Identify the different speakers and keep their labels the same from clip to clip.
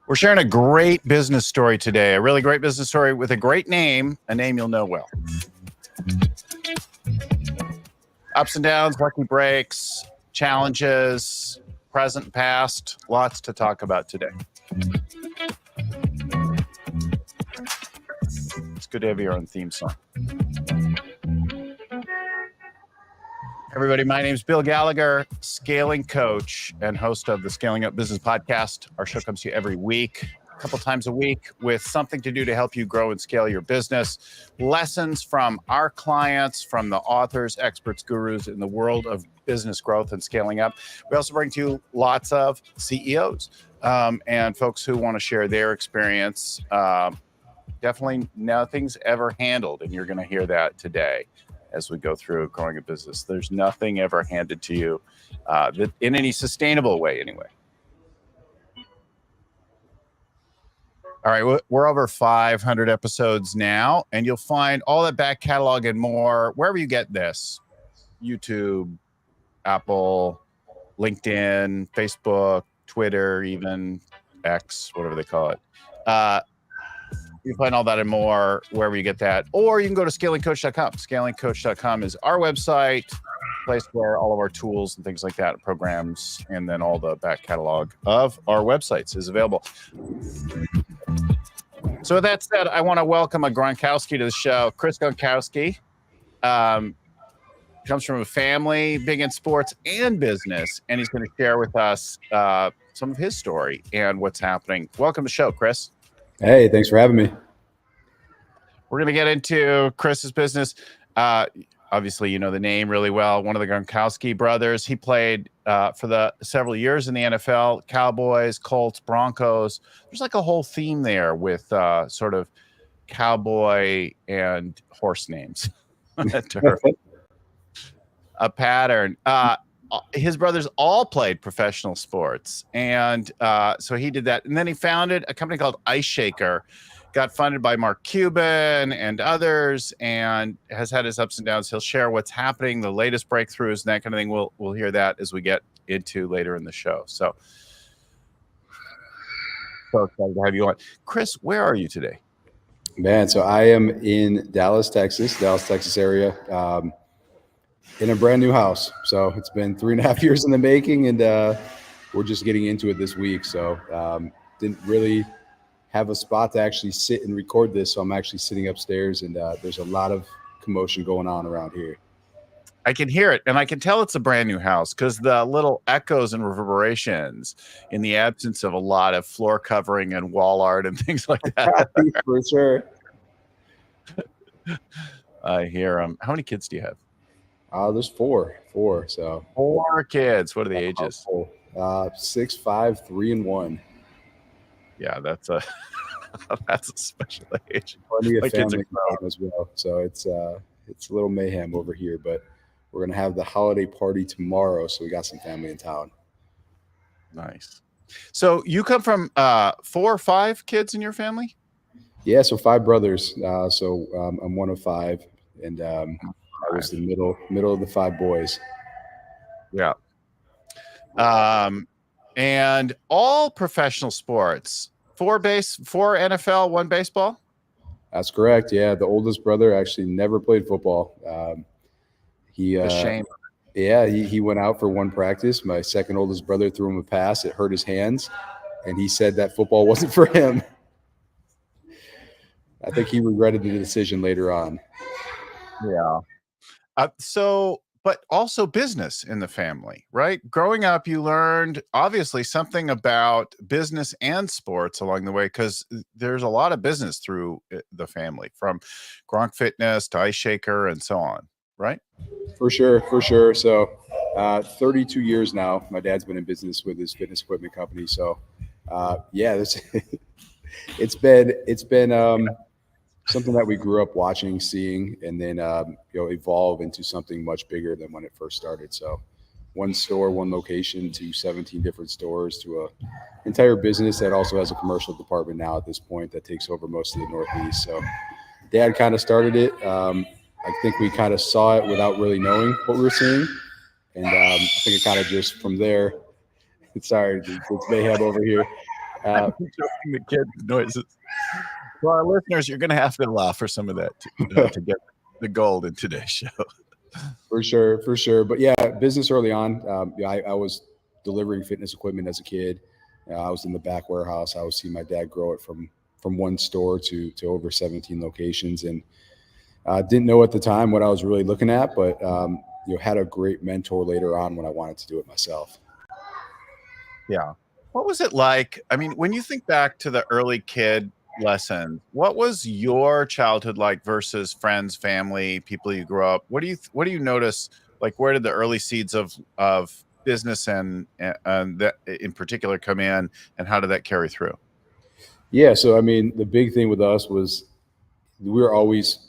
Speaker 1: We're sharing a great business story today, a really great business story with a great name, a name you'll know well. Ups and downs, lucky breaks, challenges, present and past, lots to talk about today. It's good to have your own theme song. Everybody, my name is Bill Gallagher, scaling coach and host of the Scaling Up Business Podcast. Our show comes to you every week, a couple times a week, with something to do to help you grow and scale your business. Lessons from our clients, from the authors, experts, gurus in the world of business growth and scaling up. We also bring to you lots of CEOs and folks who want to share their experience. Definitely nothing's ever handled, and you're going to hear that today as we go through growing a business. There's nothing ever handed to you that in any sustainable way anyway. All right, we're over 500 episodes now, and you'll find all that back catalog and more wherever you get this. YouTube, Apple, LinkedIn, Facebook, Twitter, even X, whatever they call it. You can find all that and more wherever you get that. Or you can go to scalingcoach.com. Scalingcoach.com is our website, place where all of our tools and things like that, programs, and then all the back catalog of our websites is available. So with that said, I want to welcome a Gronkowski to the show. Chris Gronkowski comes from a family big in sports and business, and he's going to share with us some of his story and what's happening. Welcome to the show, Chris.
Speaker 2: Hey, thanks for having me.
Speaker 1: We're going to get into Chris's business. Obviously, you know the name really well. One of the Gronkowski brothers. He played for the several years in the NFL, Cowboys, Colts, Broncos. There's like a whole theme there with sort of cowboy and horse names. A pattern. His brothers all played professional sports. And so he did that. And then he founded a company called Ice Shaker, got funded by Mark Cuban and others, and has had his ups and downs. He'll share what's happening, the latest breakthroughs, and that kind of thing. We'll hear that as we get into later in the show. So excited to have you on. Chris, where are you today?
Speaker 2: Man, so I am in Dallas, Texas area. In a brand new house. So it's been 3.5 years in the making, and we're just getting into it this week. So didn't really have a spot to actually sit and record this. So I'm actually sitting upstairs, and there's a lot of commotion going on around here.
Speaker 1: I can hear it, and I can tell it's a brand new house because the little echoes and reverberations in the absence of a lot of floor covering and wall art and things like that.
Speaker 2: For sure.
Speaker 1: I hear them. How many kids do you have?
Speaker 2: There's four. So
Speaker 1: 4 kids. What are the ages?
Speaker 2: 6, 5, 3, and 1.
Speaker 1: Yeah, that's a special age.
Speaker 2: Plenty of family as well. So it's a little mayhem over here, but we're gonna have the holiday party tomorrow, so we got some family in town.
Speaker 1: Nice. So you come from 4 or 5 kids in your family?
Speaker 2: Yeah, so 5 brothers. I'm one of 5, and I was the middle of the 5 boys.
Speaker 1: Yeah. And all professional sports, 4 NFL, 1 baseball.
Speaker 2: That's correct. Yeah. The oldest brother actually never played football.
Speaker 1: Shame.
Speaker 2: Yeah. He went out for 1 practice. My second oldest brother threw him a pass. It hurt his hands, and he said that football wasn't for him. I think he regretted the decision later on.
Speaker 1: Yeah. But also business in the family, right? Growing up, you learned obviously something about business and sports along the way, because there's a lot of business through the family, from Gronk Fitness to Ice Shaker and so on, right?
Speaker 2: For sure. So 32 years now, my dad's been in business with his fitness equipment company. So it's been something that we grew up watching, seeing, and then evolve into something much bigger than when it first started. So 1 store, 1 location, to 17 different stores, to a entire business that also has a commercial department now at this point that takes over most of the Northeast. So Dad kind of started it. I think we kind of saw it without really knowing what we were seeing. And I think it kind of just from there Sorry, it's mayhem over here.
Speaker 1: I'm enjoying the kid noises. For our listeners, you're going to have to laugh for some of that to get the gold in today's show.
Speaker 2: For sure. But yeah, business early on. I was delivering fitness equipment as a kid. I was in the back warehouse. I was seeing my dad grow it from one store to over 17 locations, and didn't know at the time what I was really looking at, but had a great mentor later on when I wanted to do it myself.
Speaker 1: Yeah. What was it like? I mean, when you think back to the early kid lesson, what was your childhood like versus friends, family, people you grew up? What do you notice? Like, where did the early seeds of business and that in particular come in, and how did that carry through?
Speaker 2: Yeah. So, I mean, the big thing with us was we were always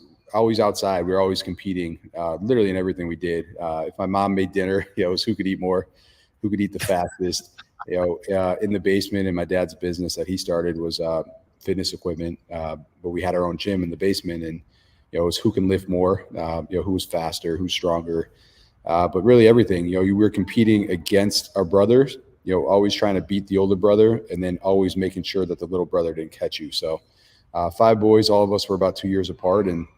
Speaker 2: outside. We were always competing, literally in everything we did. If my mom made dinner, it was who could eat more, who could eat the fastest. In the basement in my dad's business that he started was fitness equipment, but we had our own gym in the basement, and it was who can lift more, who was faster, who's stronger, but really everything. You were competing against our brothers, always trying to beat the older brother, and then always making sure that the little brother didn't catch you. So 5 boys, all of us were about 2 years apart, and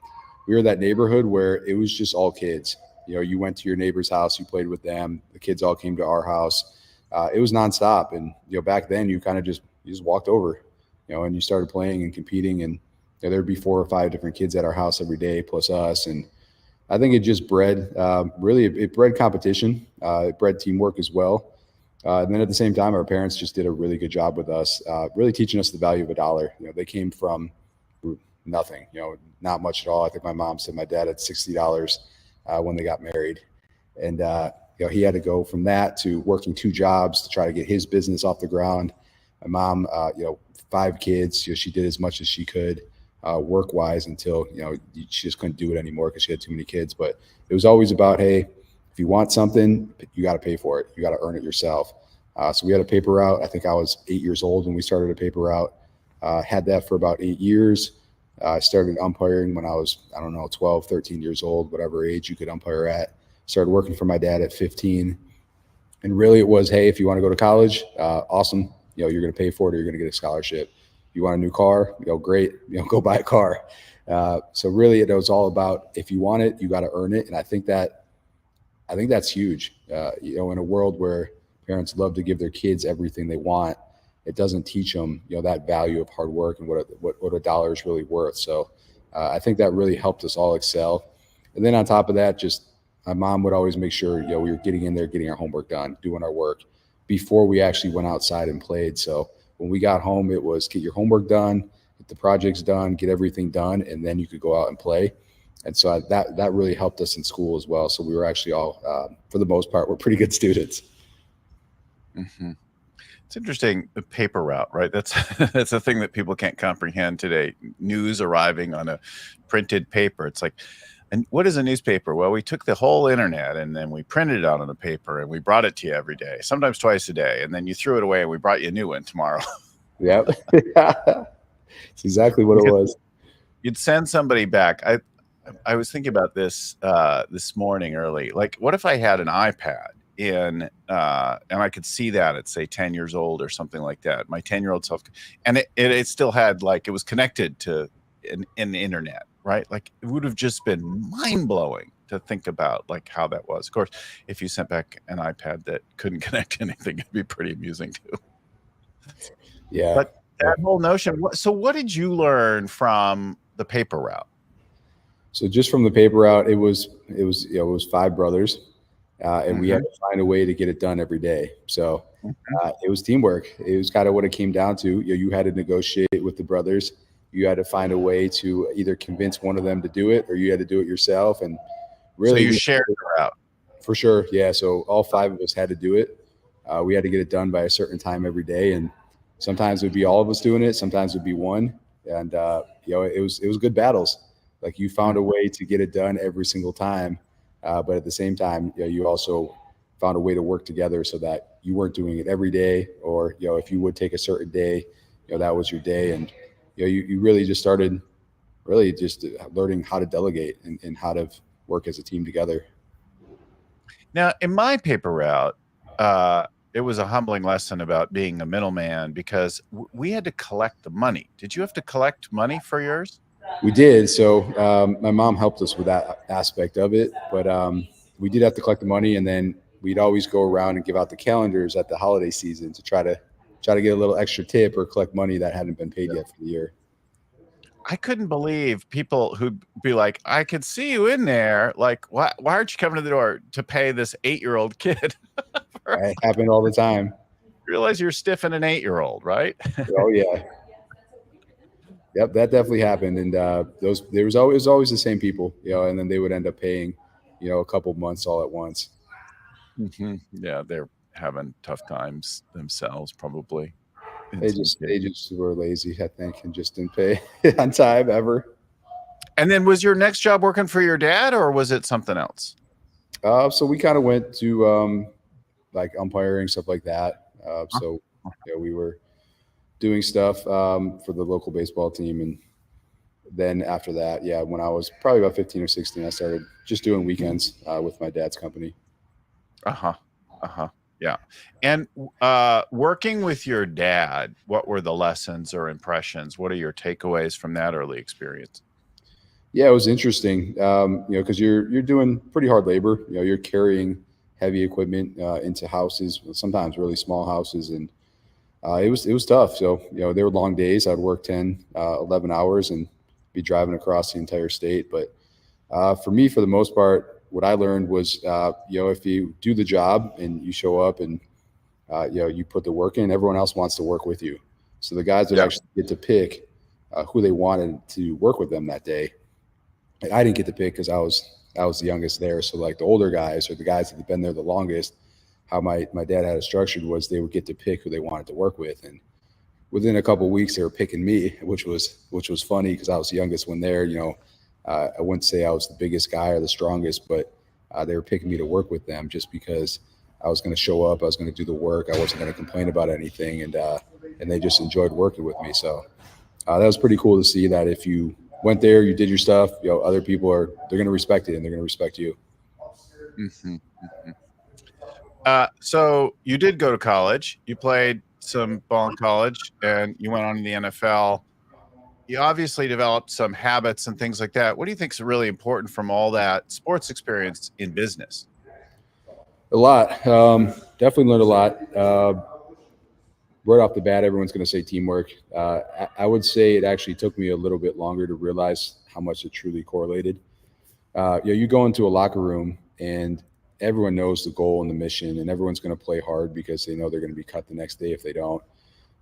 Speaker 2: we were that neighborhood where it was just all kids. You went to your neighbor's house, you played with them, the kids all came to our house. It was nonstop. And, back then you kind of just walked over, and you started playing and competing, and there'd be 4 or 5 different kids at our house every day, plus us. And I think it just bred, it bred competition. It bred teamwork as well. And then at the same time, our parents just did a really good job with us, really teaching us the value of a dollar. They came from nothing, not much at all. I think my mom said my dad had $60 when they got married. And, he had to go from that to working 2 jobs to try to get his business off the ground. My mom, 5 kids, she did as much as she could work-wise until, she just couldn't do it anymore because she had too many kids. But it was always about, hey, if you want something, you got to pay for it. You got to earn it yourself. So we had a paper route. I think I was 8 years old when we started a paper route. Had that for about 8 years. I started umpiring when I was, 12, 13 years old, whatever age you could umpire at. Started working for my dad at 15. And really it was, hey, if you want to go to college, awesome. You're going to pay for it or you're going to get a scholarship. You want a new car, great, go buy a car. So really it was all about, if you want it, you got to earn it. And I think that's huge. In a world where parents love to give their kids everything they want, it doesn't teach them, that value of hard work and what a dollar is really worth. So I think that really helped us all excel. And then on top of that, just my mom would always make sure, we were getting in there, getting our homework done, doing our work before we actually went outside and played. So when we got home, it was get your homework done, get the projects done, get everything done, and then you could go out and play. And so that really helped us in school as well. So we were actually all, for the most part, we're pretty good students.
Speaker 1: Mm-hmm. It's interesting, the paper route, right? That's a thing that people can't comprehend today. News arriving on a printed paper. It's like, and what is a newspaper? Well, we took the whole internet and then we printed it out on a paper and we brought it to you every day, sometimes twice a day. And then you threw it away and we brought you a new one tomorrow.
Speaker 2: Yep. It's exactly what it was.
Speaker 1: You'd send somebody back. I was thinking about this this morning early. Like, what if I had an iPad and I could see that at, say, 10 years old or something like that, my 10-year-old self, and it still had, like, it was connected to an internet, right? Like, it would have just been mind-blowing to think about, like, how that was. Of course, if you sent back an iPad that couldn't connect to anything, it'd be pretty amusing too.
Speaker 2: Yeah.
Speaker 1: But that whole notion, so what did you learn from the paper route?
Speaker 2: So just from the paper route, it was 5 brothers, and we had to find a way to get it done every day. So it was teamwork. It was kind of what it came down to. You had to negotiate with the brothers. You had to find a way to either convince one of them to do it, or you had to do it yourself. And really,
Speaker 1: so you shared the route.
Speaker 2: For sure, yeah. So all 5 of us had to do it. We had to get it done by a certain time every day, and sometimes it would be all of us doing it. Sometimes it would be one, and it was good battles. Like, you found a way to get it done every single time, but at the same time, you also found a way to work together so that you weren't doing it every day, or if you would take a certain day, that was your day, and you really just started just learning how to delegate and how to work as a team together.
Speaker 1: Now, in my paper route, it was a humbling lesson about being a middleman because we had to collect the money. Did you have to collect money for yours?
Speaker 2: We did. So my mom helped us with that aspect of it, but we did have to collect the money, and then we'd always go around and give out the calendars at the holiday season to try to get a little extra tip or collect money that hadn't been paid yet for the year.
Speaker 1: I couldn't believe people who'd be like, I could see you in there. Like, why aren't you coming to the door to pay this 8-year-old kid?
Speaker 2: It happened all the time.
Speaker 1: Realize you're stiffing an 8-year-old, right?
Speaker 2: Oh yeah. Yep, that definitely happened. And there was always the same people, and then they would end up paying, a couple months all at once.
Speaker 1: Mm-hmm. Yeah, they're having tough times themselves, probably.
Speaker 2: They just were lazy, I think, and just didn't pay on time ever.
Speaker 1: And then was your next job working for your dad, or was it something else?
Speaker 2: So we kind of went to like umpiring, stuff like that. So we were doing stuff for the local baseball team. And then after that, when I was probably about 15 or 16, I started just doing weekends with my dad's company.
Speaker 1: Yeah. And working with your dad, what were the lessons or impressions? What are your takeaways from that early experience?
Speaker 2: Yeah, it was interesting, because you're doing pretty hard labor. You're carrying heavy equipment into houses, sometimes really small houses, and it was tough. So there were long days. I'd work 10, 11 hours and be driving across the entire state. But for me, for the most part, what I learned was, if you do the job and you show up and you put the work in, everyone else wants to work with you. So the guys would actually get to pick who they wanted to work with them that day. And I didn't get to pick because I was the youngest there. So like the older guys or the guys that had been there the longest, how my dad had it structured was they would get to pick who they wanted to work with. And within a couple of weeks, they were picking me, which was funny because I was the youngest one there. I wouldn't say I was the biggest guy or the strongest, but they were picking me to work with them just because I was going to show up. I was going to do the work. I wasn't going to complain about anything. And they just enjoyed working with me. So that was pretty cool to see that if you went there, you did your stuff, other people they're going to respect it and they're going to respect you.
Speaker 1: Mm-hmm. So you did go to college. You played some ball in college and you went on to the NFL. You obviously developed some habits and things like that. What do you think is really important from all that sports experience in business?
Speaker 2: A lot. Definitely learned a lot. Right off the bat, everyone's going to say teamwork. I would say it actually took me a little bit longer to realize how much it truly correlated. You go into a locker room and everyone knows the goal and the mission, and everyone's going to play hard because they know they're going to be cut the next day if they don't.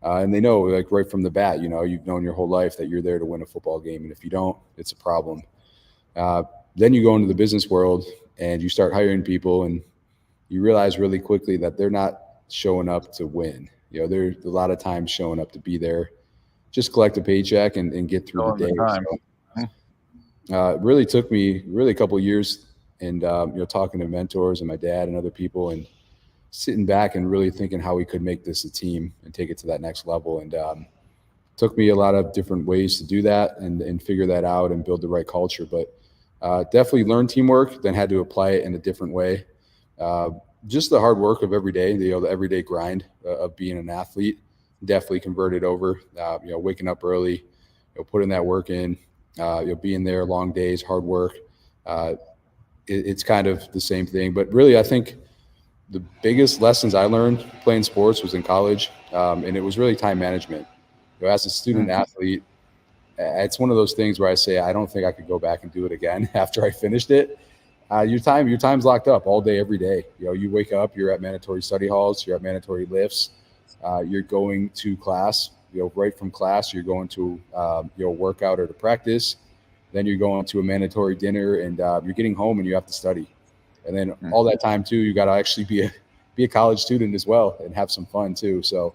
Speaker 2: And they know, like right from the bat, you've known your whole life that you're there to win a football game. And if you don't, it's a problem. Then you go into the business world and you start hiring people and you realize really quickly that they're not showing up to win. They're a lot of times showing up to be there, just collect a paycheck and get through the day. So, it really took me a couple of years and, talking to mentors and my dad and other people and sitting back and really thinking how we could make this a team and take it to that next level. And took me a lot of different ways to do that and figure that out and build the right culture. But definitely learned teamwork, then had to apply it in a different way. Just the hard work of every day, the everyday grind of being an athlete, definitely converted over. Waking up early, putting that work in, being there, long days, hard work. It's kind of the same thing. But really, I think the biggest lessons I learned playing sports was in college, and it was really time management. As a student athlete, it's one of those things where I say I don't think I could go back and do it again after I finished it. Your time's locked up all day, every day. You wake up, you're at mandatory study halls, you're at mandatory lifts, you're going to class. Right from class, you're going to workout or to practice. Then you're going to a mandatory dinner, and you're getting home and you have to study. And then all that time too, you got to actually be a college student as well and have some fun too. So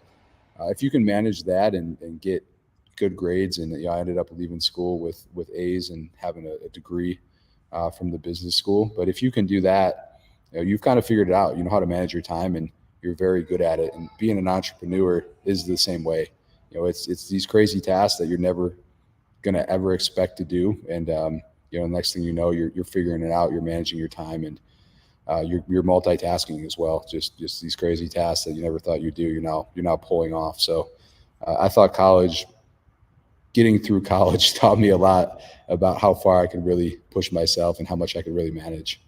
Speaker 2: if you can manage that and get good grades, and I ended up leaving school with A's and having a degree from the business school. But if you can do that, you've kind of figured it out. You know how to manage your time, and you're very good at it. And being an entrepreneur is the same way. It's these crazy tasks that you're never going to ever expect to do. And, next thing you know, you're figuring it out, you're managing your time. And you're multitasking as well. Just these crazy tasks that you never thought you'd do. You're now pulling off. So I thought getting through college taught me a lot about how far I could really push myself and how much I could really manage.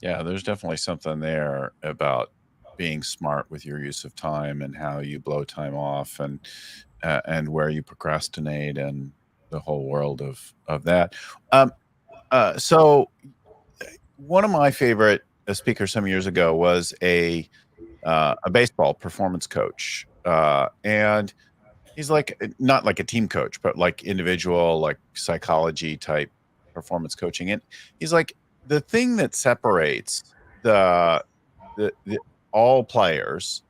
Speaker 1: Yeah, there's definitely something there about being smart with your use of time and how you blow time off and where you procrastinate and the whole world of that. So one of my favorite speakers some years ago was a baseball performance coach, and he's like not like a team coach, but like individual, like psychology type performance coaching. And he's like, the thing that separates the all players,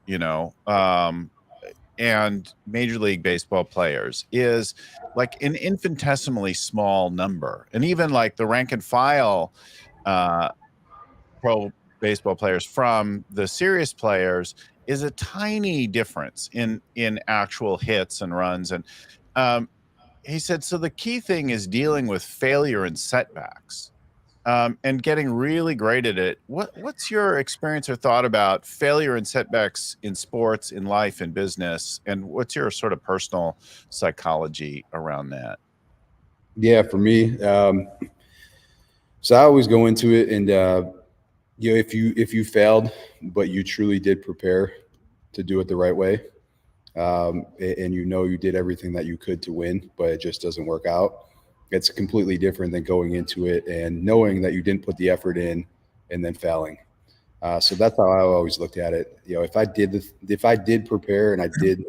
Speaker 1: and Major League Baseball players is like an infinitesimally small number, and even like the rank and file pro baseball players from the serious players is a tiny difference in actual hits and runs. And he said, so the key thing is dealing with failure and setbacks, and getting really great at it. What's your experience or thought about failure and setbacks in sports, in life, in business, and what's your sort of personal psychology around that?
Speaker 2: Yeah, for me, so I always go into it, and if you failed, but you truly did prepare to do it the right way, and you did everything that you could to win, but it just doesn't work out. It's completely different than going into it and knowing that you didn't put the effort in and then failing. So that's how I always looked at it. If I did prepare and I did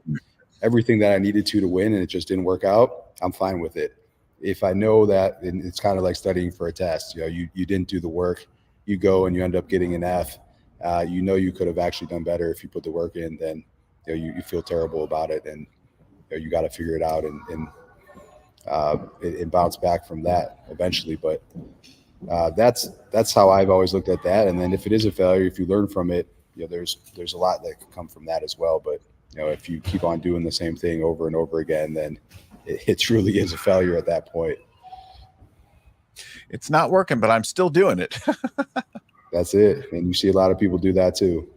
Speaker 2: everything that I needed to win and it just didn't work out, I'm fine with it. If I know that, and it's kind of like studying for a test, you didn't do the work, you go and you end up getting an F. You could have actually done better if you put the work in. Then you feel terrible about it, and you got to figure it out and bounce back from that eventually. But that's how I've always looked at that. And then if it is a failure, if you learn from it, there's a lot that can come from that as well. But if you keep on doing the same thing over and over again, then it truly is a failure at that point.
Speaker 1: It's not working, but I'm still doing it.
Speaker 2: That's it. And you see a lot of people do that too.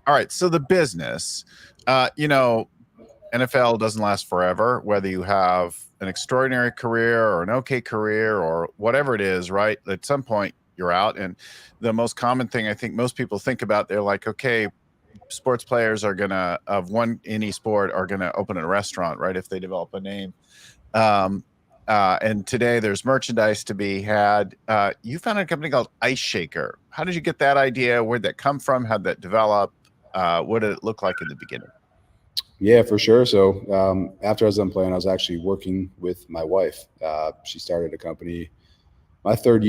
Speaker 1: All right. So the business, NFL doesn't last forever, whether you have an extraordinary career or an okay career or whatever it is, right? At some point you're out. And the most common thing I think most people think about, they're like, okay, sports players are gonna any sport are gonna open a restaurant, right? If they develop a name. And today there's merchandise to be had. You founded a company called Ice Shaker. How did you get that idea? Where'd that come from? How'd that develop? What did it look like in the beginning?
Speaker 2: Yeah, for sure. So after I was done playing, I was actually working with my wife. She started a company my third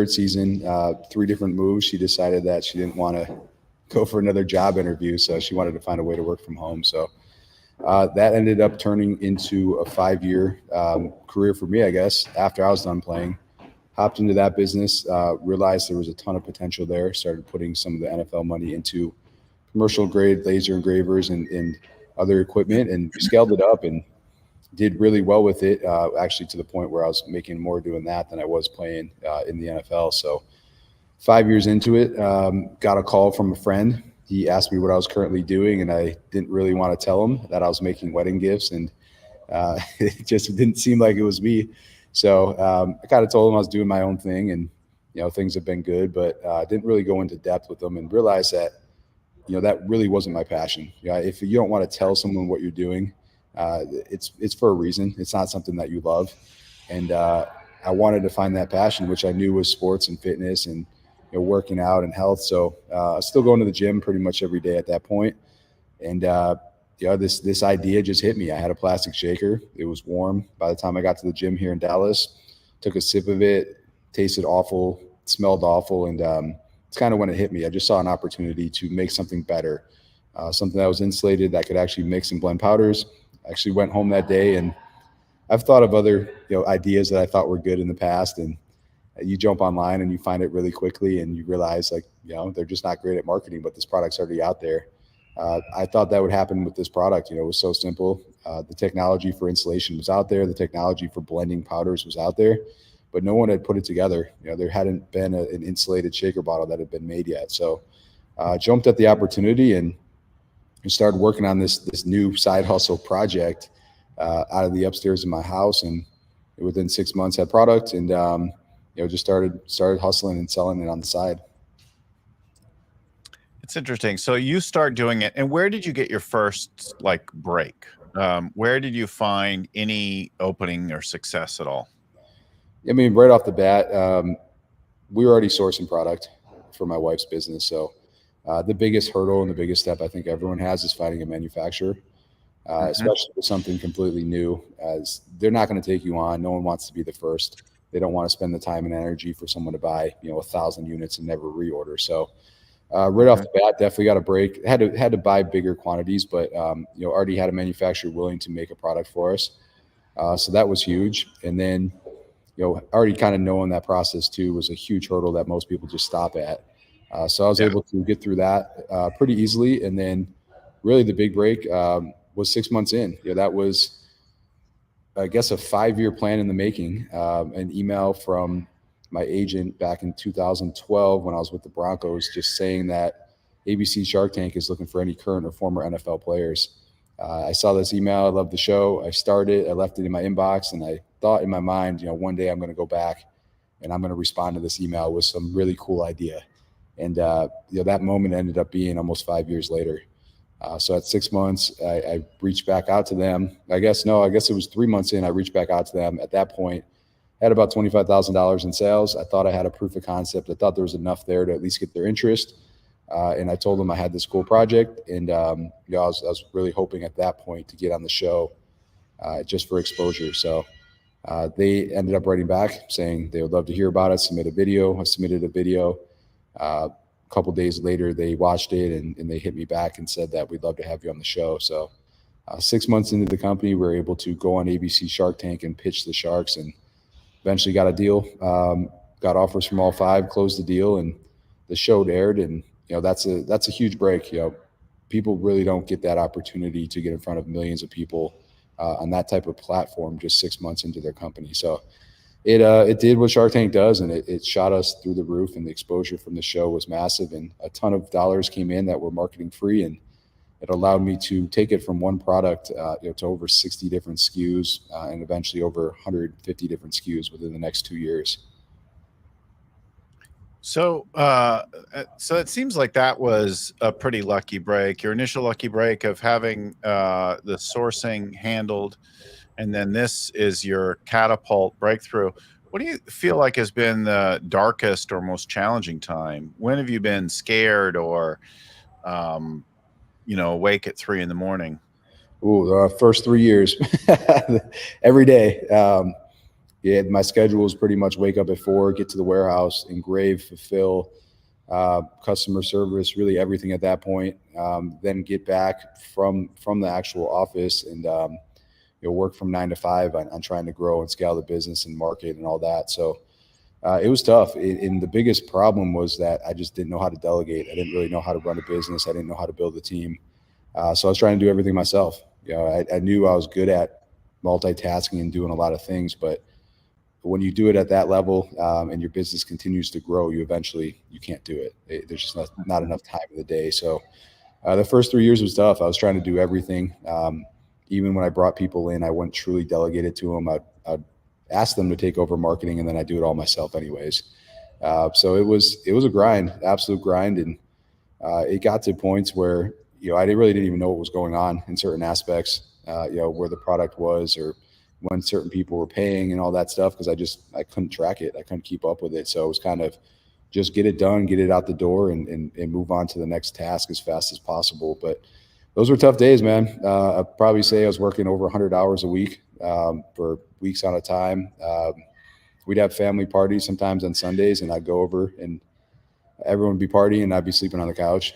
Speaker 2: season, 3 different moves. She decided that she didn't want to go for another job interview, so she wanted to find a way to work from home. So that ended up turning into a 5-year career for me, I guess. After I was done playing, hopped into that business, realized there was a ton of potential there, started putting some of the NFL money into commercial grade laser engravers and other equipment, and scaled it up and did really well with it, actually to the point where I was making more doing that than I was playing in the NFL. So 5 years into it, got a call from a friend. He asked me what I was currently doing, and I didn't really want to tell him that I was making wedding gifts, and it just didn't seem like it was me. So I kind of told him I was doing my own thing, and things have been good, but didn't really go into depth with them, and realized that that really wasn't my passion. If you don't want to tell someone what you're doing, it's for a reason. It's not something that you love, and I wanted to find that passion, which I knew was sports and fitness and working out and health. So I was still going to the gym pretty much every day at that point. And this idea just hit me. I had a plastic shaker. It was warm by the time I got to the gym here in Dallas. Took a sip of it, tasted awful, smelled awful, and it's kind of when it hit me. I just saw an opportunity to make something better, something that was insulated that could actually mix and blend powders. I actually went home that day, and I've thought of other ideas that I thought were good in the past, and you jump online and you find it really quickly, and you realize they're just not great at marketing, but this product's already out there. I thought that would happen with this product. It was so simple. The technology for insulation was out there. The technology for blending powders was out there. but no one had put it together. There hadn't been an insulated shaker bottle that had been made yet. So jumped at the opportunity and started working on this new side hustle project out of the upstairs of my house. And within 6 months had product and, just started hustling and selling it on the side.
Speaker 1: It's interesting. So you start doing it, and where did you get your first break? Where did you find any opening or success at all?
Speaker 2: I mean, right off the bat, we were already sourcing product for my wife's business. So the biggest hurdle and the biggest step I think everyone has is finding a manufacturer, especially with something completely new, as they're not going to take you on. No one wants to be the first. They don't want to spend the time and energy for someone to buy, 1,000 units and never reorder. So right off the bat, definitely got a break. Had to buy bigger quantities, but already had a manufacturer willing to make a product for us. So that was huge. And then, already kind of knowing that process too was a huge hurdle that most people just stop at. So I was able to get through that pretty easily. And then really the big break was 6 months in. That was, I guess, a 5-year plan in the making. An email from my agent back in 2012 when I was with the Broncos, just saying that ABC Shark Tank is looking for any current or former NFL players. I saw this email. I loved the show. I started, I left it in my inbox, and I thought in my mind, one day I'm going to go back and I'm going to respond to this email with some really cool idea. And, that moment ended up being almost 5 years later. So at 6 months, I reached back out to them. I guess it was 3 months in. I reached back out to them. At that point, I had about $25,000 in sales. I thought I had a proof of concept. I thought there was enough there to at least get their interest. And I told them I had this cool project. And, I was really hoping at that point to get on the show just for exposure. So they ended up writing back saying they would love to hear about it, submit a video. I submitted a video. A couple days later, they watched it and they hit me back and said that we'd love to have you on the show. So 6 months into the company, we were able to go on ABC Shark Tank and pitch the Sharks, and eventually got a deal, got offers from all 5, closed the deal, and the show aired. And, that's a huge break. People really don't get that opportunity to get in front of millions of people on that type of platform just 6 months into their company. So it did what Shark Tank does, and it shot us through the roof, and the exposure from the show was massive, and a ton of dollars came in that were marketing free, and it allowed me to take it from one product to over 60 different SKUs and eventually over 150 different SKUs within the next 2 years.
Speaker 1: So it seems like that was a pretty lucky break. Your initial lucky break of having the sourcing handled, and then this is your catapult breakthrough. What do you feel like has been the darkest or most challenging time? When have you been scared or, awake at 3 a.m?
Speaker 2: Ooh, first 3 years, every day. My schedule was pretty much wake up at 4, get to the warehouse, engrave, fulfill, customer service, really everything at that point. Then get back from the actual office and work from 9 to 5 on trying to grow and scale the business and market and all that. So it was tough. And the biggest problem was that I just didn't know how to delegate. I didn't really know how to run a business. I didn't know how to build a team. So I was trying to do everything myself. I knew I was good at multitasking and doing a lot of things, but when you do it at that level and your business continues to grow, you can't do it. There's just not enough time in the day. So the first 3 years was tough. I was trying to do everything. Even when I brought people in, I wouldn't truly delegate it to them. I'd ask them to take over marketing, and then I do it all myself anyways. So it was a grind, absolute grind. And it got to points where, I really didn't even know what was going on in certain aspects, where the product was or when certain people were paying and all that stuff, because I couldn't track it. I couldn't keep up with it. So it was kind of just get it done, get it out the door, and move on to the next task as fast as possible. But those were tough days, man. I'd probably say I was working over 100 hours a week for weeks on a time. We'd have family parties sometimes on Sundays, and I'd go over and everyone would be partying and I'd be sleeping on the couch.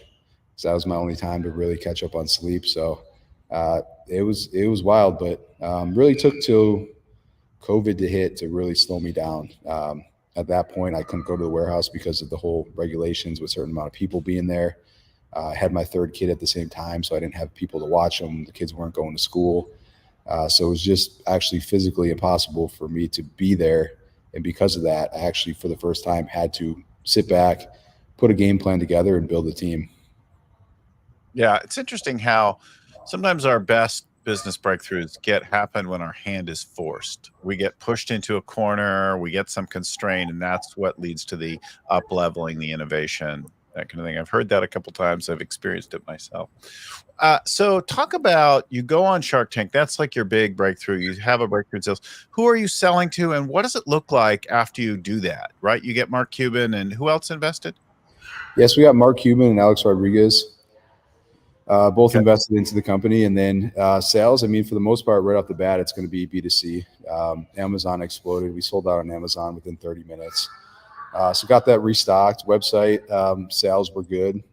Speaker 2: So that was my only time to really catch up on sleep. So it was wild, but really took till COVID to hit to really slow me down. At that point, I couldn't go to the warehouse because of the whole regulations with a certain amount of people being there. I had my 3rd kid at the same time, so I didn't have people to watch them. The kids weren't going to school. So it was just actually physically impossible for me to be there And because of that, I actually, for the first time, had to sit back, put a game plan together, and build a team.
Speaker 1: Yeah, it's interesting how sometimes our best business breakthroughs happen when our hand is forced. We get pushed into a corner, we get some constraint, and that's what leads to the up leveling, the innovation, that kind of thing. I've heard that a couple times. I've experienced it myself. So talk about, you go on Shark Tank. That's like your big breakthrough. You have a breakthrough in sales. Who are you selling to, and what does it look like after you do that, right? You get Mark Cuban, and who else invested?
Speaker 2: Yes, we got Mark Cuban and Alex Rodriguez. Both
Speaker 1: Okay.
Speaker 2: invested into the company. And then sales, I mean, for the most part, right off the bat, it's going to be B2C. Amazon exploded. We sold out on Amazon within 30 minutes. So got that restocked. Website sales were good.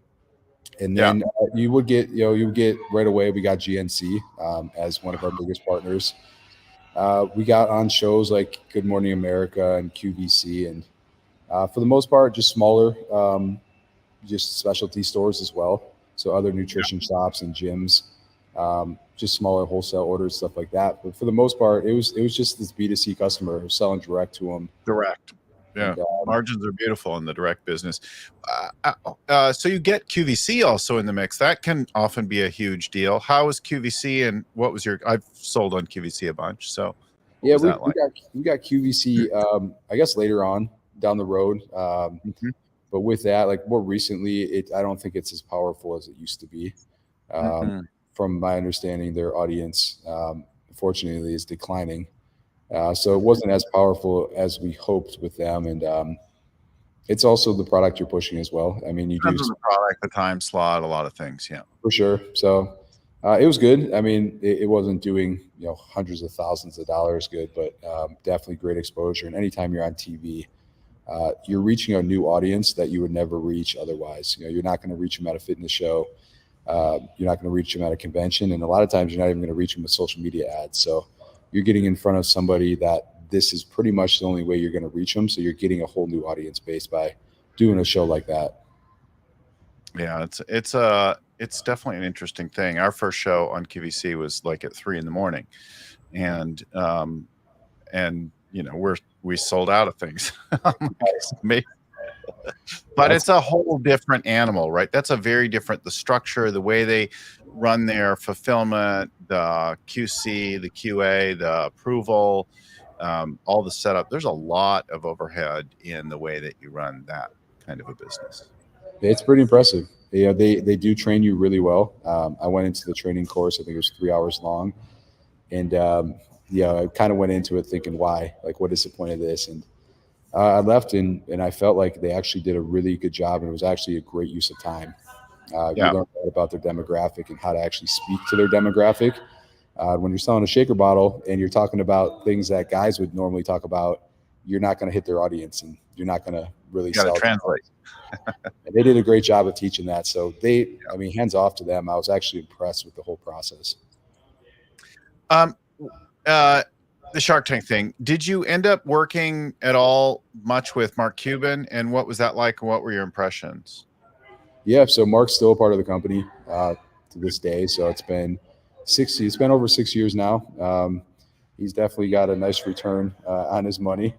Speaker 2: And then you would get right away, we got GNC as one of our biggest partners. We got on shows like Good Morning America and QVC. And for the most part, just smaller, just specialty stores as well. So other nutrition shops and gyms, just smaller wholesale orders, stuff like that. But for the most part, it was just this B2C customer who's selling direct to them.
Speaker 1: Direct. Yeah. And, margins are beautiful in the direct business. So you get QVC also in the mix. That can often be a huge deal. How was QVC, and what was I've sold on QVC a bunch. So
Speaker 2: yeah, we got QVC, I guess later on down the road. But with that, like more recently, I don't think it's as powerful as it used to be. From my understanding, their audience, unfortunately, is declining. So it wasn't as powerful as we hoped with them. And it's also the product you're pushing as well. I mean, you do
Speaker 1: the product, the time slot, a lot of things. Yeah,
Speaker 2: for sure. So it was good. I mean, it wasn't doing, hundreds of thousands of dollars good, but definitely great exposure. And anytime you're on TV, you're reaching a new audience that you would never reach otherwise. You're not going to reach them at a fitness show. You're not going to reach them at a convention. And a lot of times you're not even going to reach them with social media ads. So you're getting in front of somebody that this is pretty much the only way you're going to reach them. So you're getting a whole new audience base by doing a show like that.
Speaker 1: Yeah, it's definitely an interesting thing. Our first show on QVC was like at 3 a.m. and we sold out of things. But it's a whole different animal, right? That's a very different, the structure, the way they run their fulfillment, the QC, the QA, the approval, all the setup. There's a lot of overhead in the way that you run that kind of a business.
Speaker 2: It's pretty impressive. They do train you really well. I went into the training course. I think it was 3 hours long. And I kind of went into it thinking, why? Like, what is the point of this? And I left and I felt like they actually did a really good job, and it was actually a great use of time. You learn a lot about their demographic and how to actually speak to their demographic. When you're selling a shaker bottle and you're talking about things that guys would normally talk about, you're not going to hit their audience, and you're not going to really sell.
Speaker 1: Translate.
Speaker 2: And they did a great job of teaching that. So hands off to them. I was actually impressed with the whole process.
Speaker 1: The Shark Tank thing. Did you end up working at all much with Mark Cuban, and what was that like? And what were your impressions?
Speaker 2: Yeah. So Mark's still a part of the company to this day. So it's been over 6 years now. He's definitely got a nice return on his money.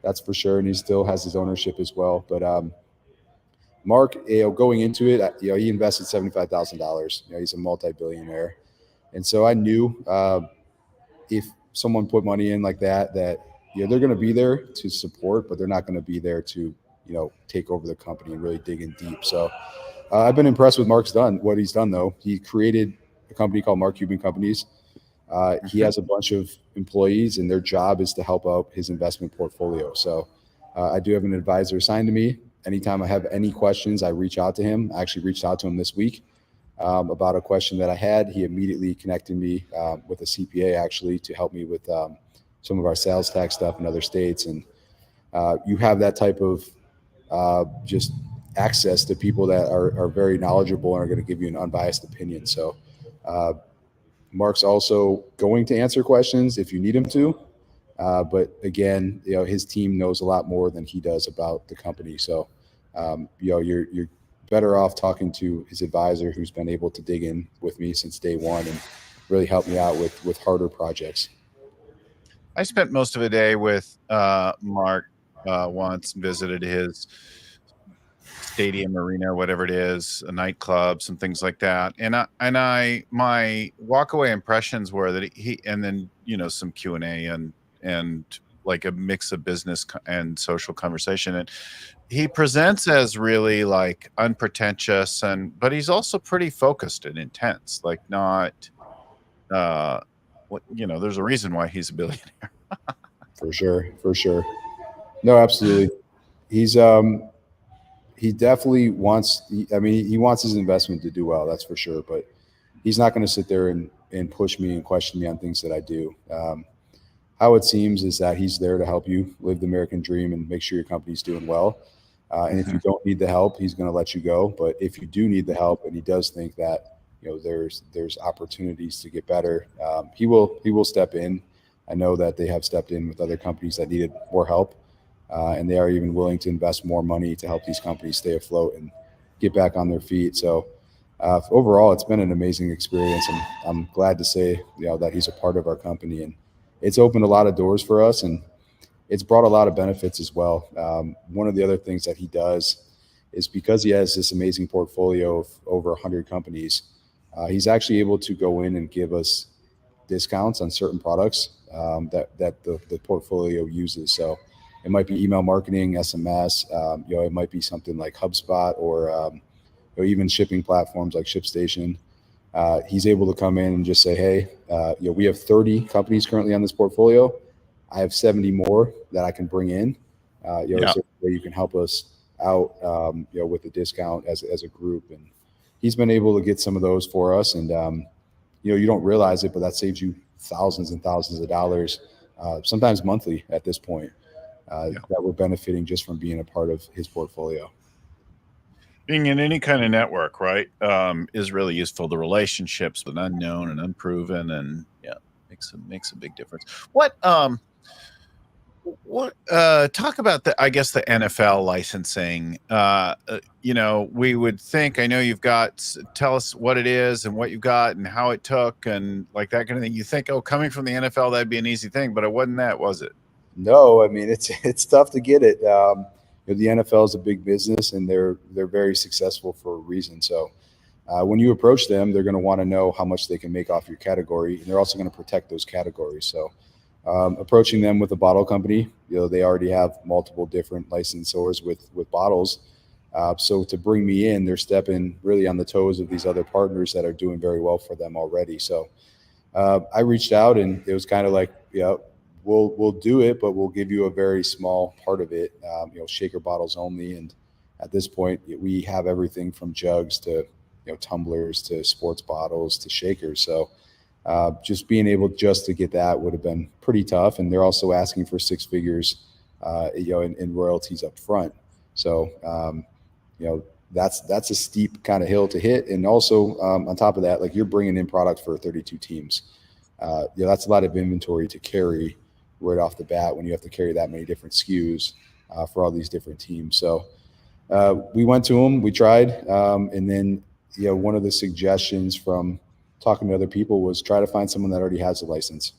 Speaker 2: That's for sure. And he still has his ownership as well. But Mark, going into it, he invested $75,000. He's a multi-billionaire. And so I knew if someone put money in like that they're going to be there to support, but they're not going to be there to, take over the company and really dig in deep. So I've been impressed with what he's done, though. He created a company called Mark Cuban Companies. He has a bunch of employees, and their job is to help out his investment portfolio. So I do have an advisor assigned to me. Anytime I have any questions, I reach out to him. I actually reached out to him this week about a question that I had. He immediately connected me with a CPA, actually, to help me with some of our sales tax stuff in other states. And you have that type of just access to people that are very knowledgeable and are going to give you an unbiased opinion. So Mark's also going to answer questions if you need him to. But again, his team knows a lot more than he does about the company. So, you're better off talking to his advisor, who's been able to dig in with me since day one and really help me out with harder projects.
Speaker 1: I spent most of the day with Mark once, visited his stadium, arena, whatever it is, a nightclub, some things like that. My walkaway impressions were that and then, some Q&A and like a mix of business and social conversation. And he presents as really like unpretentious but he's also pretty focused and intense, like not, there's a reason why he's a billionaire.
Speaker 2: For sure. No, absolutely. He's he definitely wants. He wants his investment to do well. That's for sure. But he's not going to sit there and push me and question me on things that I do. How it seems is that he's there to help you live the American dream and make sure your company's doing well. And if you don't need the help, he's going to let you go. But if you do need the help, and he does think that there's opportunities to get better, he will step in. I know that they have stepped in with other companies that needed more help, and they are even willing to invest more money to help these companies stay afloat and get back on their feet. So overall, it's been an amazing experience, and I'm glad to say that he's a part of our company, and it's opened a lot of doors for us, and it's brought a lot of benefits as well. One of the other things that he does is, because he has this amazing portfolio of over 100 companies, he's actually able to go in and give us discounts on certain products that the portfolio uses. So it might be email marketing, SMS, it might be something like HubSpot or even shipping platforms like ShipStation. He's able to come in and just say, hey, we have 30 companies currently on this portfolio. I have 70 more that I can bring in. So you can help us out, with a discount as a group. And he's been able to get some of those for us. And, you don't realize it, but that saves you thousands and thousands of dollars, sometimes monthly at this point, that we're benefiting just from being a part of his portfolio.
Speaker 1: Being in any kind of network, right, is really useful. The relationships with unknown and unproven, and makes a big difference. What talk about the NFL licensing. We would think, I know you've got, tell us what it is and what you've got and how it took and like that kind of thing. You think, coming from the NFL, that'd be an easy thing, but it wasn't that, was it?
Speaker 2: No, it's tough to get it. The NFL is a big business, and they're very successful for a reason. So when you approach them, they're going to want to know how much they can make off your category, and they're also going to protect those categories. So approaching them with a bottle company, they already have multiple different licensors with bottles. So to bring me in, they're stepping really on the toes of these other partners that are doing very well for them already. So I reached out, and it was kind of like, we'll do it, but we'll give you a very small part of it, shaker bottles only. And at this point, we have everything from jugs to tumblers to sports bottles to shakers. So just being able just to get that would have been pretty tough. And they're also asking for 6 figures, in royalties up front. So, that's a steep kind of hill to hit. And also on top of that, like, you're bringing in product for 32 teams. That's a lot of inventory to carry right off the bat when you have to carry that many different SKUs for all these different teams. So we went to them, we tried, and then one of the suggestions from talking to other people was try to find someone that already has a license.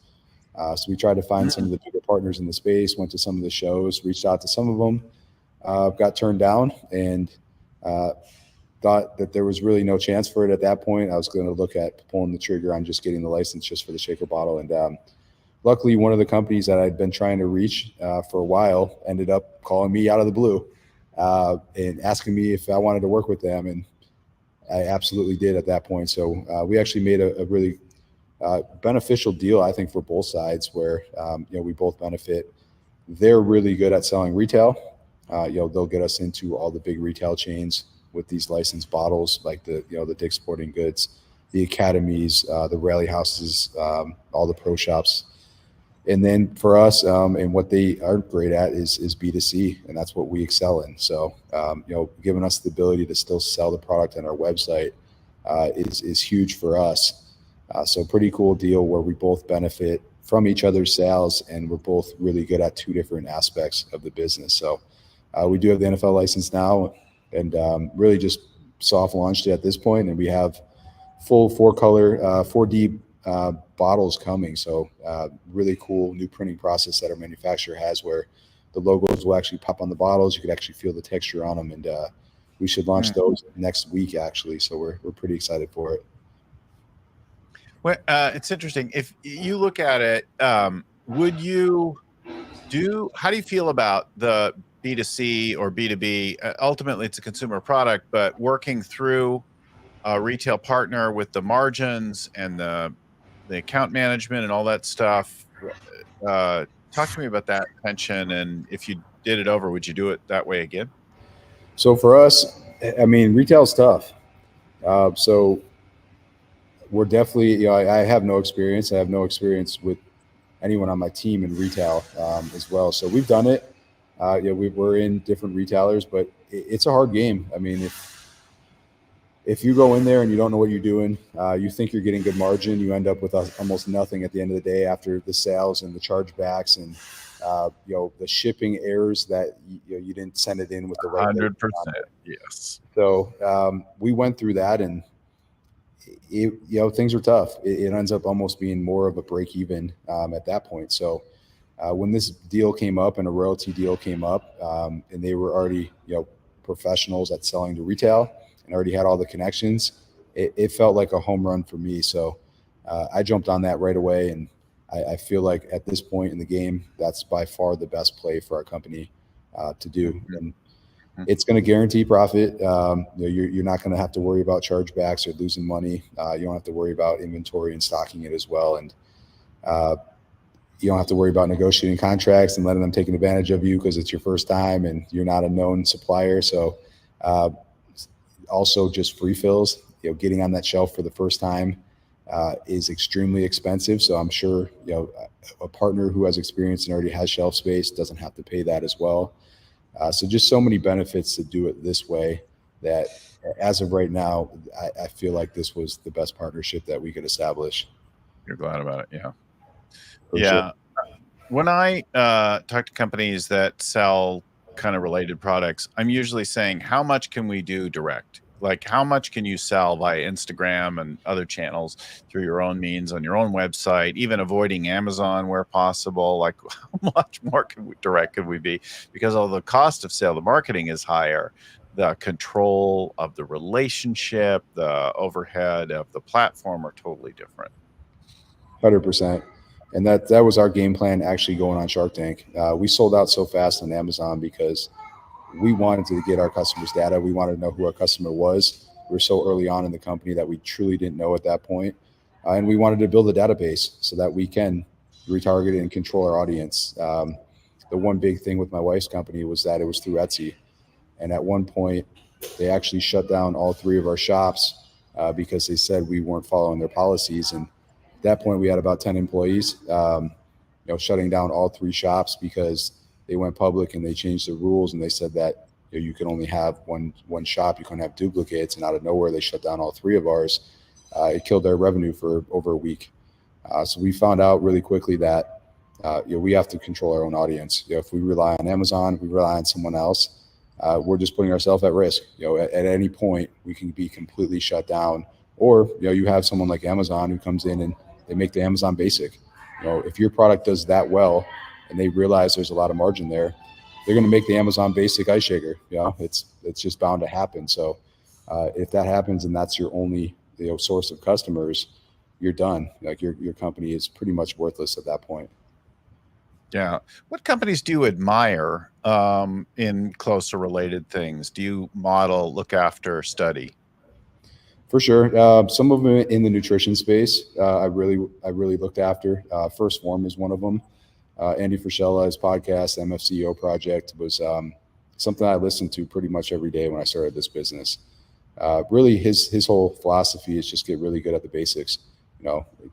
Speaker 2: So we tried to find some of the bigger partners in the space, went to some of the shows, reached out to some of them, got turned down, and thought that there was really no chance for it at that point. I was going to look at pulling the trigger on just getting the license just for the shaker bottle. And luckily, one of the companies that I'd been trying to reach for a while ended up calling me out of the blue and asking me if I wanted to work with them. And I absolutely did at that point. So we actually made a really beneficial deal, I think, for both sides, where we both benefit. They're really good at selling retail. They'll get us into all the big retail chains with these licensed bottles, like the Dick's Sporting Goods, the academies, the rally houses, all the pro shops. And then for us, and what they are great at is B2C, and that's what we excel in. So, giving us the ability to still sell the product on our website is huge for us. So pretty cool deal where we both benefit from each other's sales, and we're both really good at 2 different aspects of the business. So we do have the NFL license now, and really just soft launched it at this point, and we have full 4-color, 4D bottles coming. So really cool new printing process that our manufacturer has, where the logos will actually pop on the bottles. You could actually feel the texture on them, and we should launch those next week, actually. So we're pretty excited for it.
Speaker 1: Well, it's interesting. If you look at it, would you how do you feel about the B2C or B2B? Ultimately, it's a consumer product, but working through a retail partner with the margins and the account management and all that stuff. Talk to me about that tension, and if you did it over, would you do it that way again?
Speaker 2: So for us, I mean, retail's tough. So we're definitely, I have no experience. I have no experience with anyone on my team in retail as well. So we've done it. We're in different retailers, but it's a hard game. I mean, if you go in there and you don't know what you're doing, you think you're getting good margin, you end up with almost nothing at the end of the day after the sales and the chargebacks and the shipping errors that you didn't send it in with the right
Speaker 1: 100%. Yes.
Speaker 2: So we went through that, and things are tough. It ends up almost being more of a break even at that point. So when this deal came up and a royalty deal came up, and they were already professionals at selling to retail and already had all the connections, it felt like a home run for me. So I jumped on that right away, and I feel like at this point in the game, that's by far the best play for our company to do. And it's going to guarantee profit. You're not going to have to worry about chargebacks or losing money. You don't have to worry about inventory and stocking it as well. And you don't have to worry about negotiating contracts and letting them taking advantage of you because it's your first time and you're not a known supplier. So also just free fills, getting on that shelf for the first time is extremely expensive. So I'm sure, a partner who has experience and already has shelf space doesn't have to pay that as well. So just so many benefits to do it this way that as of right now, I feel like this was the best partnership that we could establish.
Speaker 1: You're glad about it. Yeah.
Speaker 2: For
Speaker 1: yeah.
Speaker 2: Sure.
Speaker 1: When I talk to companies that sell kind of related products, I'm usually saying, how much can we do direct? Like, how much can you sell via Instagram and other channels through your own means on your own website, even avoiding Amazon where possible? Like, how much more direct could we be? Because although the cost of sale, the marketing is higher, the control of the relationship, the overhead of the platform are totally different.
Speaker 2: 100%. And that was our game plan actually going on Shark Tank. We sold out so fast on Amazon because we wanted to get our customers' data. We wanted to know who our customer was. We were so early on in the company that we truly didn't know at that point. And we wanted to build a database so that we can retarget and control our audience. The one big thing with my wife's company was that it was through Etsy. And at one point, they actually shut down all 3 of our shops because they said we weren't following their policies. And at that point, we had about 10 employees, shutting down all 3 shops because they went public and they changed the rules, and they said that you can only have one shop, you couldn't have duplicates, and out of nowhere they shut down all 3 of ours. It killed their revenue for over a week. So we found out really quickly that we have to control our own audience. If we rely on Amazon, if we rely on someone else, we're just putting ourselves at risk. At any point we can be completely shut down. Or you have someone like Amazon who comes in and they make the Amazon basic. If your product does that well, and they realize there's a lot of margin there, they're going to make the Amazon basic ice shaker. It's just bound to happen. So if that happens and that's your only source of customers, you're done. Like your company is pretty much worthless at that point.
Speaker 1: Yeah. What companies do you admire in close or related things? Do you model, look after, study?
Speaker 2: For sure. Some of them in the nutrition space, I really looked after. First Form is one of them. Andy Frischella's podcast, MFCEO Project, was something I listened to pretty much every day when I started this business. Really, his whole philosophy is just get really good at the basics.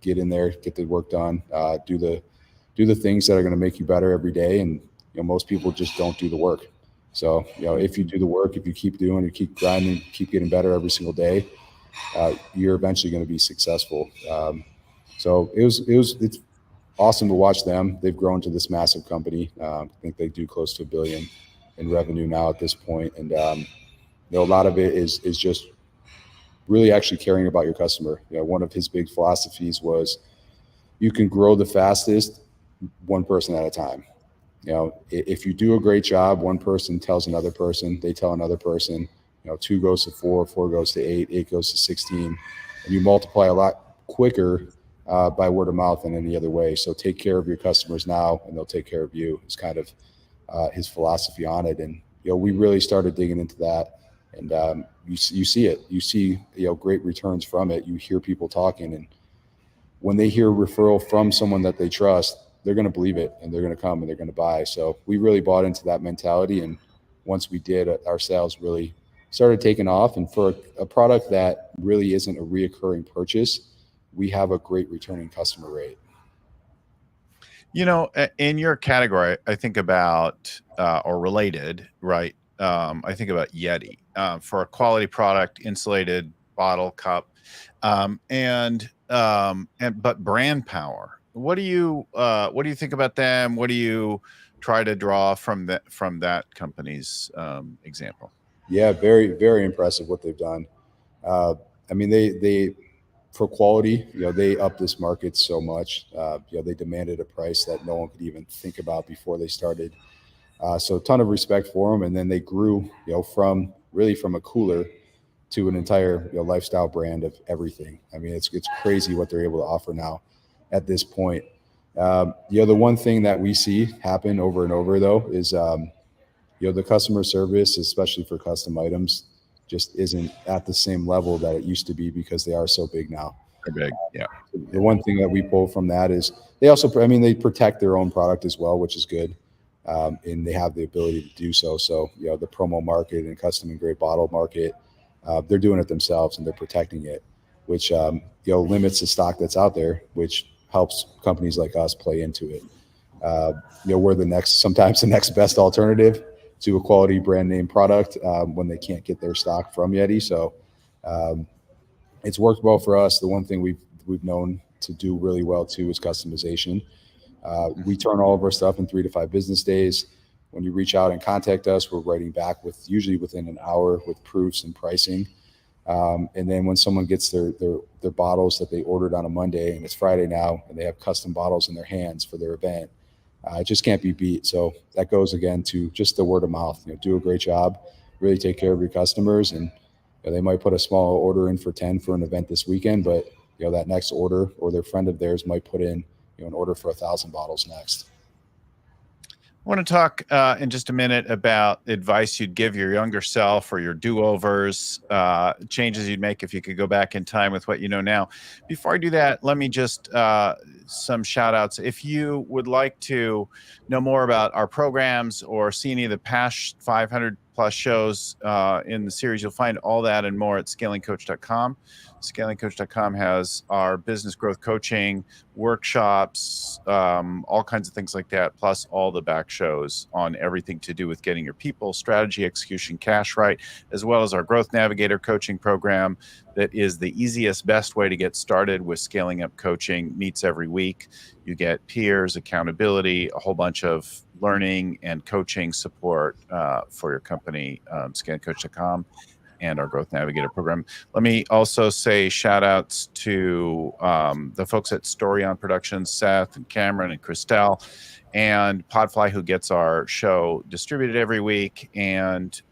Speaker 2: Get in there, get the work done, do the things that are going to make you better every day. And most people just don't do the work. So if you do the work, if you keep doing, you keep grinding, keep getting better every single day, you're eventually going to be successful. So it's awesome to watch them. They've grown to this massive company. I think they do close to $1 billion in revenue now at this point. And a lot of it is just really actually caring about your customer. One of his big philosophies was you can grow the fastest one person at a time. If you do a great job, one person tells another person, they tell another person, 2 goes to 4, 4 goes to 8, 8 goes to 16, and you multiply a lot quicker by word of mouth than any other way. So take care of your customers now, and they'll take care of you. It's kind of his philosophy on it. And, we really started digging into that. And you see it. You see, great returns from it. You hear people talking. And when they hear referral from someone that they trust, they're going to believe it, and they're going to come and they're going to buy. So we really bought into that mentality. And once we did, our sales really started taking off. And for a product that really isn't a reoccurring purchase, we have a great returning customer rate.
Speaker 1: In your category, I think about, or related, right? I think about Yeti for a quality product, insulated bottle cup, but brand power. What do you think about them? What do you try to draw from that company's example?
Speaker 2: Yeah, very, very impressive what they've done. They for quality, they upped this market so much. They demanded a price that no one could even think about before they started. So a ton of respect for them. And then they grew, from a cooler to an entire lifestyle brand of everything. It's crazy what they're able to offer now at this point. The one thing that we see happen over and over though is the customer service, especially for custom items, just isn't at the same level that it used to be because they are so big now.
Speaker 1: They're big, yeah.
Speaker 2: The one thing that we pull from that is they also, they protect their own product as well, which is good. And they have the ability to do so. So, the promo market and custom and great bottle market, they're doing it themselves and they're protecting it, which, limits the stock that's out there, which helps companies like us play into it. We're sometimes the next best alternative to a quality brand name product when they can't get their stock from Yeti. So it's worked well for us. The one thing we've known to do really well too is customization. We turn all of our stuff in 3 to 5 business days. When you reach out and contact us, we're writing back usually within an hour with proofs and pricing. And then when someone gets their bottles that they ordered on a Monday and it's Friday now and they have custom bottles in their hands for their event, it just can't be beat. So that goes again to just the word of mouth. Do a great job, really take care of your customers, and they might put a small order in for 10 for an event this weekend, but that next order or their friend of theirs might put in an order for 1,000 bottles next.
Speaker 1: I want to talk in just a minute about advice you'd give your younger self or your do-overs, changes you'd make if you could go back in time with what you know now. Before I do that, let me just some shout outs. If you would like to know more about our programs or see any of the past 500 plus shows in the series, you'll find all that and more at scalingcoach.com. Scalingcoach.com has our business growth coaching workshops, all kinds of things like that, plus all the back shows on everything to do with getting your people, strategy, execution, cash right, as well as our Growth Navigator coaching program that is the easiest, best way to get started with scaling up coaching. Meets every week. You get peers, accountability, a whole bunch of learning and coaching support for your company, scalingcoach.com. And our Growth Navigator program. Let me also say shout outs to the folks at Story On Productions, Seth and Cameron and Christelle, and Podfly, who gets our show distributed every week, and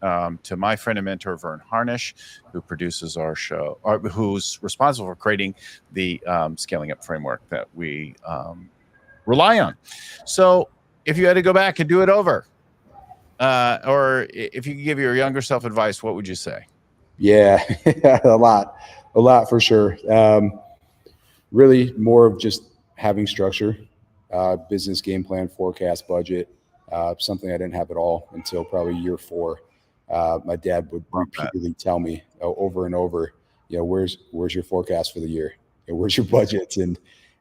Speaker 1: to my friend and mentor, Vern Harnish, who produces our show, or who's responsible for creating the scaling up framework that we rely on. So if you had to go back and do it over, or if you could give your younger self advice, what would you say?
Speaker 2: Yeah, a lot for sure. Really more of just having structure, business game plan, forecast, budget, something I didn't have at all until probably year 4. My dad would repeatedly tell me over and over, where's your forecast for the year? Where's your budgets? And,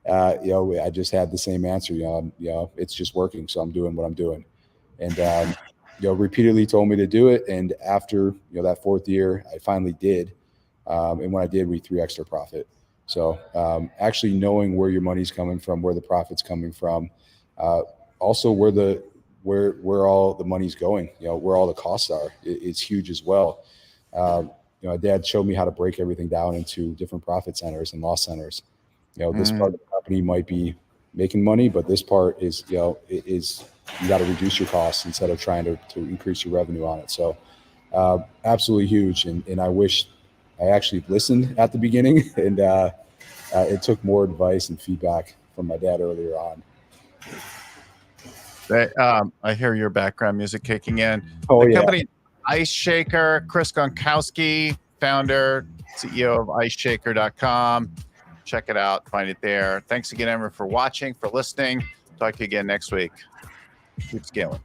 Speaker 2: I just had the same answer, it's just working. So I'm doing what I'm doing. And, repeatedly told me to do it. And after, that 4th year, I finally did. And when I did, we 3x'd our profit. So actually knowing where your money's coming from, where the profit's coming from, also where all the money's going, where all the costs are, it's huge as well. Dad showed me how to break everything down into different profit centers and loss centers. This part of the company might be making money, but this part is, you got to reduce your costs instead of trying to increase your revenue on it. So absolutely huge. And I wish I actually listened at the beginning and it took more advice and feedback from my dad earlier on.
Speaker 1: I hear your background music kicking in.
Speaker 2: Oh,
Speaker 1: the
Speaker 2: yeah.
Speaker 1: company Ice Shaker, Chris Gronkowski, founder, CEO of iceshaker.com. Check it out. Find it there. Thanks again, everyone, for watching, for listening. Talk to you again next week. Keep scaling.